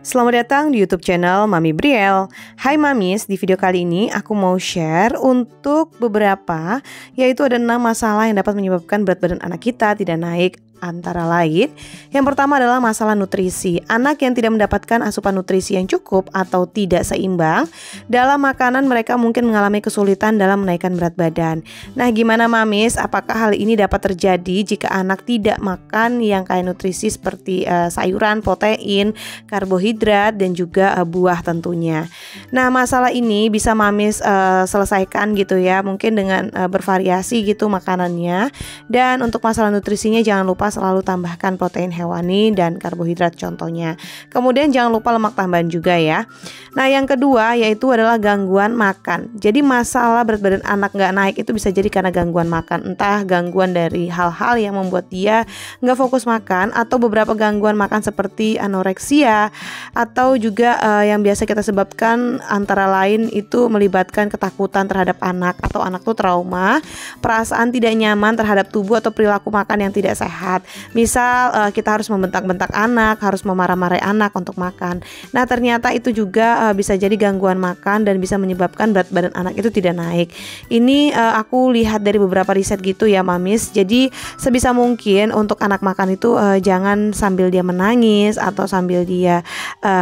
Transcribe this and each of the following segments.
Selamat datang di YouTube channel Mami Briel. Hai Mamis, di video kali ini aku mau share untuk beberapa, yaitu ada 6 masalah yang dapat menyebabkan berat badan anak kita tidak naik. Antara lain, yang pertama adalah masalah nutrisi. Anak yang tidak mendapatkan asupan nutrisi yang cukup atau tidak seimbang dalam makanan, mereka mungkin mengalami kesulitan dalam menaikkan berat badan. Nah, gimana Mamis? Apakah hal ini dapat terjadi jika anak tidak makan yang kaya nutrisi seperti sayuran, protein, karbohidrat, dan juga buah tentunya. Nah, masalah ini bisa Mamis selesaikan gitu ya, mungkin dengan bervariasi gitu makanannya. Dan untuk masalah nutrisinya jangan lupa selalu tambahkan protein hewani dan karbohidrat contohnya. Kemudian jangan lupa lemak tambahan juga ya. Nah, yang kedua yaitu adalah gangguan makan. Jadi masalah berat badan anak nggak naik itu bisa jadi karena gangguan makan. Entah gangguan dari hal-hal yang membuat dia nggak fokus makan, atau beberapa gangguan makan seperti anoreksia, atau juga yang biasa kita sebabkan antara lain itu melibatkan ketakutan terhadap anak, atau anak tuh trauma, perasaan tidak nyaman terhadap tubuh atau perilaku makan yang tidak sehat. Misal kita harus membentak-bentak anak, harus memarah-marahi anak untuk makan. Nah, ternyata itu juga bisa jadi gangguan makan dan bisa menyebabkan berat badan anak itu tidak naik. Ini aku lihat dari beberapa riset gitu ya Mamis. Jadi sebisa mungkin untuk anak makan itu jangan sambil dia menangis atau sambil dia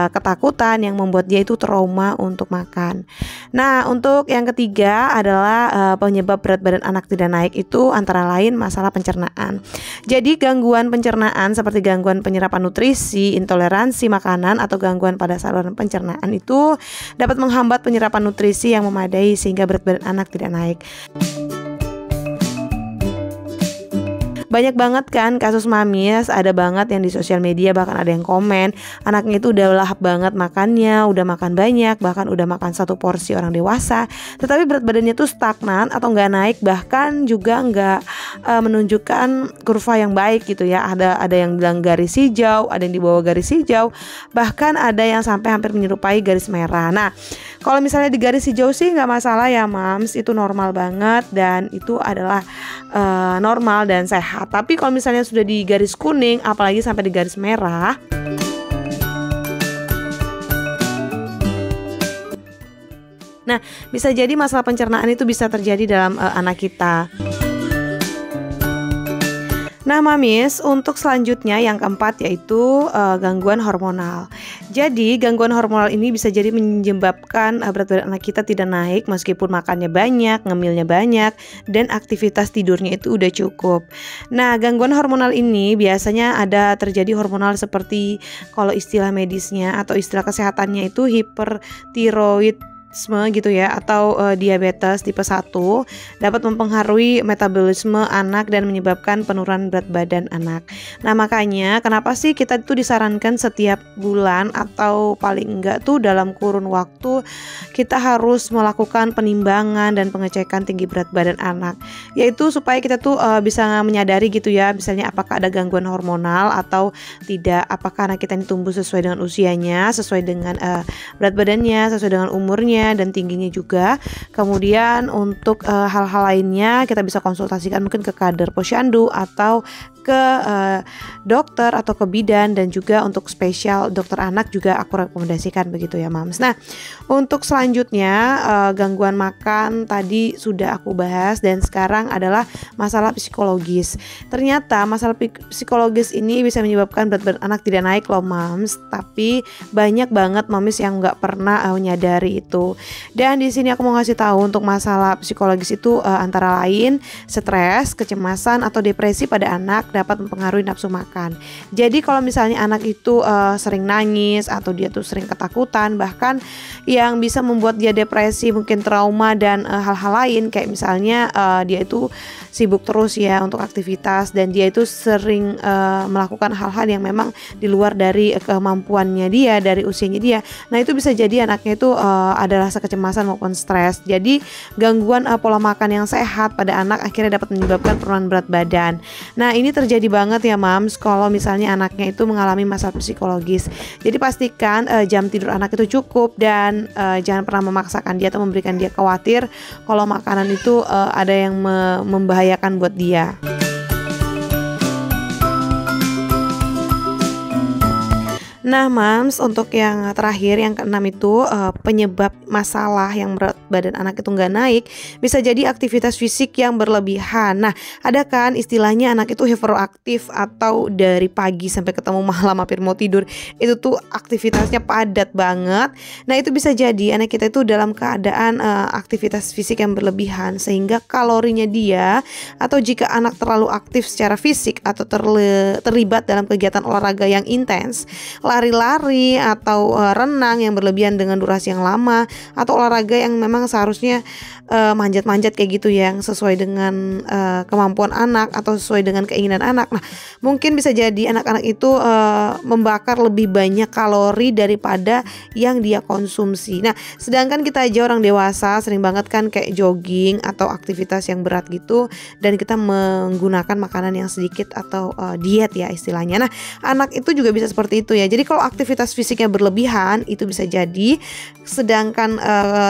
ketakutan yang membuat dia itu trauma untuk makan. Nah, untuk yang ketiga adalah penyebab berat badan anak tidak naik itu antara lain masalah pencernaan. Jadi gangguan pencernaan seperti gangguan penyerapan nutrisi, intoleransi makanan, atau gangguan pada saluran pencernaan itu dapat menghambat penyerapan nutrisi yang memadai sehingga berat badan anak tidak naik. Banyak banget kan kasus Mamis, ada banget yang di sosial media, bahkan ada yang komen anaknya itu udah lahap banget makannya, udah makan banyak, bahkan udah makan 1 porsi orang dewasa, tetapi berat badannya tuh stagnan atau nggak naik, bahkan juga nggak menunjukkan kurva yang baik gitu ya. Ada yang bilang garis hijau, ada yang di bawah garis hijau, bahkan ada yang sampai hampir menyerupai garis merah. Nah, kalau misalnya di garis hijau sih nggak masalah ya Mams, itu normal banget dan itu adalah normal dan sehat. Tapi kalau misalnya sudah di garis kuning, apalagi sampai di garis merah, nah bisa jadi masalah pencernaan itu bisa terjadi dalam anak kita. Nah Mamis, untuk selanjutnya yang keempat yaitu gangguan hormonal. Jadi gangguan hormonal ini bisa jadi menyebabkan berat badan anak kita tidak naik meskipun makannya banyak, ngemilnya banyak, dan aktivitas tidurnya itu udah cukup. Nah, gangguan hormonal ini biasanya ada terjadi hormonal seperti, kalau istilah medisnya atau istilah kesehatannya itu hipertiroid gitu ya, atau diabetes tipe 1 dapat mempengaruhi metabolisme anak dan menyebabkan penurunan berat badan anak. Nah, makanya kenapa sih kita tuh disarankan setiap bulan atau paling enggak tuh dalam kurun waktu kita harus melakukan penimbangan dan pengecekan tinggi berat badan anak, yaitu supaya kita tuh bisa menyadari gitu ya, misalnya apakah ada gangguan hormonal atau tidak, apakah anak kita ini tumbuh sesuai dengan usianya, sesuai dengan berat badannya, sesuai dengan umurnya dan tingginya juga. Kemudian untuk hal-hal lainnya kita bisa konsultasikan mungkin ke kader posyandu atau ke dokter atau ke bidan, dan juga untuk spesial dokter anak juga aku rekomendasikan begitu ya Mams. Nah, untuk selanjutnya gangguan makan tadi sudah aku bahas, dan sekarang adalah masalah psikologis. Ternyata masalah psikologis ini bisa menyebabkan berat badan anak tidak naik loh Mams, tapi banyak banget Mamis yang nggak pernah menyadari itu. Dan di sini aku mau ngasih tahu untuk masalah psikologis itu antara lain stres, kecemasan, atau depresi pada anak dapat mempengaruhi nafsu makan. Jadi kalau misalnya anak itu sering nangis atau dia tuh sering ketakutan, bahkan yang bisa membuat dia depresi, mungkin trauma dan hal-hal lain, kayak misalnya dia itu sibuk terus ya untuk aktivitas, dan dia itu sering melakukan hal-hal yang memang di luar dari kemampuannya dia, dari usianya dia. Nah, itu bisa jadi anaknya itu ada rasa kecemasan maupun stres. Jadi gangguan pola makan yang sehat pada anak akhirnya dapat menyebabkan penurunan berat badan. Nah, ini terjadi banget ya Mams kalau misalnya anaknya itu mengalami masalah psikologis. Jadi pastikan jam tidur anak itu cukup, dan jangan pernah memaksakan dia atau memberikan dia khawatir kalau makanan itu ada yang membahayakan buat dia. Nah, Mams, untuk yang terakhir, yang keenam itu penyebab masalah yang berat badan anak itu nggak naik bisa jadi aktivitas fisik yang berlebihan. Nah, ada kan istilahnya anak itu hiperaktif atau dari pagi sampai ketemu malam hampir mau tidur itu tuh aktivitasnya padat banget. Nah, itu bisa jadi anak kita itu dalam keadaan aktivitas fisik yang berlebihan sehingga kalorinya dia, atau jika anak terlalu aktif secara fisik atau terlibat dalam kegiatan olahraga yang intens, lari-lari atau renang yang berlebihan dengan durasi yang lama, atau olahraga yang memang seharusnya manjat-manjat kayak gitu yang sesuai dengan kemampuan anak atau sesuai dengan keinginan anak. Nah, mungkin bisa jadi anak-anak itu membakar lebih banyak kalori daripada yang dia konsumsi. Nah, sedangkan kita aja orang dewasa sering banget kan kayak jogging atau aktivitas yang berat gitu, dan kita menggunakan makanan yang sedikit atau diet ya istilahnya. Nah, anak itu juga bisa seperti itu ya. Jadi kalau aktivitas fisiknya berlebihan itu bisa jadi, sedangkan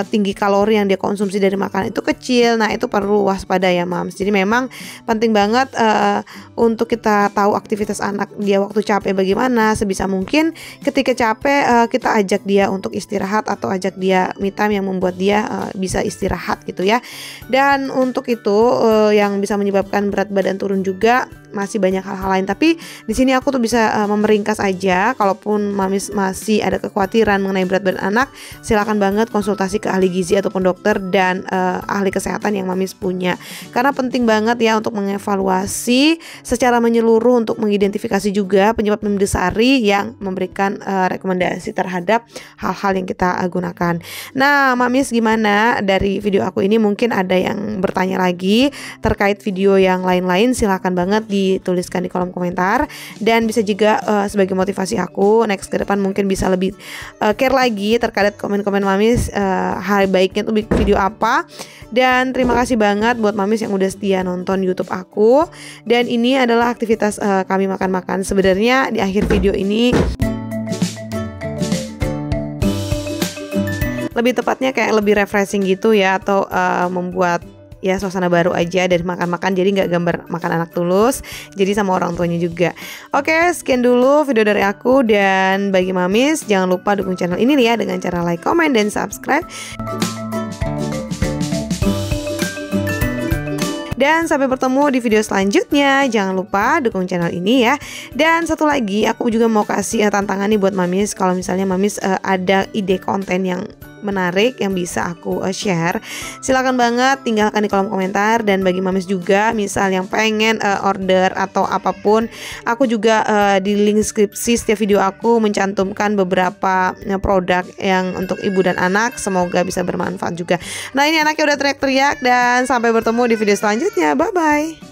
tinggi kalori yang dia konsumsi dari makanan itu kecil. Nah, itu perlu waspada ya, Mams. Jadi memang penting banget untuk kita tahu aktivitas anak dia waktu capek bagaimana. Sebisa mungkin ketika capek kita ajak dia untuk istirahat atau ajak dia me time yang membuat dia bisa istirahat gitu ya. Dan untuk itu yang bisa menyebabkan berat badan turun juga masih banyak hal-hal lain, tapi di sini aku tuh bisa memeringkas aja. Kalaupun Mamis masih ada kekhawatiran mengenai berat badan anak, silakan banget konsultasi ke ahli gizi ataupun dokter dan ahli kesehatan yang Mamis punya, karena penting banget ya untuk mengevaluasi secara menyeluruh untuk mengidentifikasi juga penyebab mendasari yang memberikan rekomendasi terhadap hal-hal yang kita gunakan. Nah, Mamis gimana dari video aku ini? Mungkin ada yang bertanya lagi terkait video yang lain-lain, silakan banget dituliskan di kolom komentar, dan bisa juga sebagai motivasi aku next ke depan mungkin bisa lebih care lagi terkait komen-komen Mamis hari baiknya tuh bikin video apa. Dan terima kasih banget buat Mamis yang udah setia nonton YouTube aku. Dan ini adalah aktivitas kami makan-makan. Sebenarnya di akhir video ini lebih tepatnya kayak lebih refreshing gitu ya, atau membuat ya suasana baru aja dari makan-makan, jadi nggak gambar makan anak tulus, jadi sama orang tuanya juga. Oke, sekian dulu video dari aku, dan bagi Mamis jangan lupa dukung channel ini ya dengan cara like, comment, dan subscribe. Dan sampai bertemu di video selanjutnya. Jangan lupa dukung channel ini ya. Dan satu lagi, aku juga mau kasih tantangan nih buat Mamis. Kalau misalnya Mamis ada ide konten yang menarik yang bisa aku share, silakan banget tinggalkan di kolom komentar. Dan bagi Mamis juga, misal yang pengen order atau apapun, aku juga di link deskripsi setiap video aku mencantumkan beberapa produk yang untuk ibu dan anak. Semoga bisa bermanfaat juga. Nah, ini anaknya udah teriak-teriak, dan sampai bertemu di video selanjutnya. Bye bye.